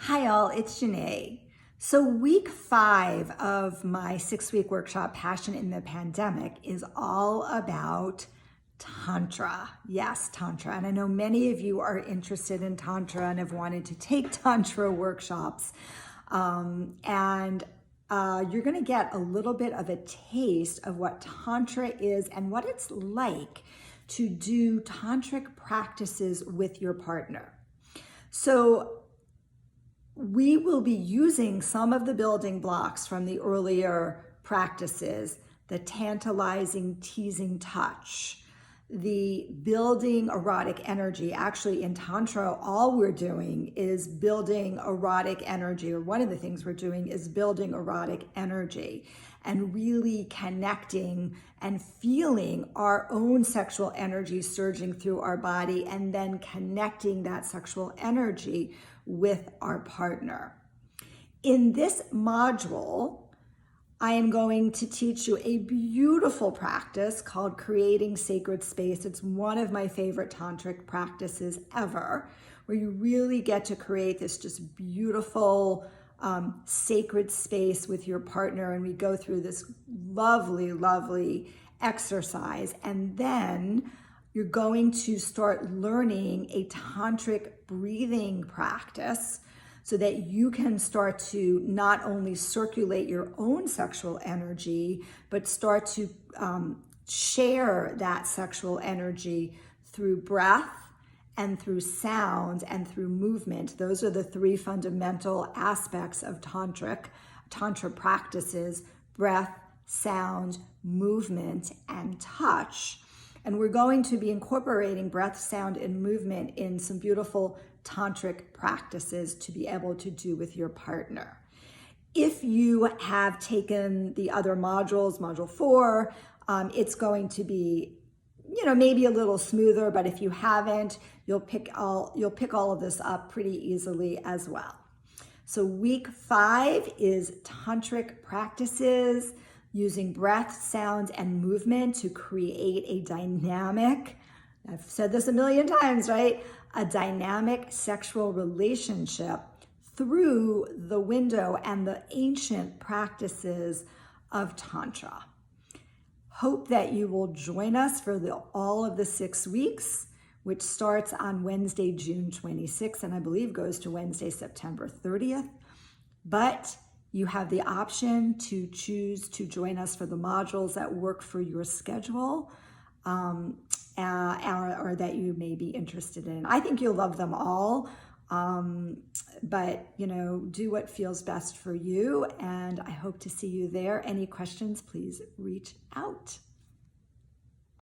Hi all, it's Janae. So week 5 of my 6-week workshop, Passion in the Pandemic, is all about Tantra. Yes, Tantra. And I know many of you are interested in Tantra and have wanted to take Tantra workshops. You're going to get a little bit of a taste of what Tantra is and what it's like to do Tantric practices with your partner. So we will be using some of the building blocks from the earlier practices, the tantalizing, teasing touch, the building erotic energy. Actually, in Tantra, all we're doing is building erotic energy, or one of the things we're doing is building erotic energy and really connecting and feeling our own sexual energy surging through our body and then connecting that sexual energy with our partner. In this module, I am going to teach you a beautiful practice called creating sacred space. It's one of my favorite tantric practices ever, where you really get to create this just beautiful sacred space with your partner. And we go through this lovely, lovely exercise. And then you're going to start learning a tantric breathing practice so that you can start to not only circulate your own sexual energy, but start to share that sexual energy through breath and through sound and through movement. Those are the 3 fundamental aspects of Tantra practices: breath, sound, movement, and touch. And we're going to be incorporating breath, sound, and movement in some beautiful tantric practices to be able to do with your partner. If you have taken the other modules, module 4, it's going to be, maybe a little smoother, but if you haven't, you'll pick all of this up pretty easily as well. So week 5 is tantric practices using breath, sound, and movement to create a dynamic, I've said this a million times, right? A dynamic sexual relationship through the window and the ancient practices of Tantra. Hope that you will join us for all of the 6 weeks, which starts on Wednesday, June 26th, and I believe goes to Wednesday, September 30th. But you have the option to choose to join us for the modules that work for your schedule or that you may be interested in. I think you'll love them all, but do what feels best for you, and I hope to see you there. Any questions, please reach out.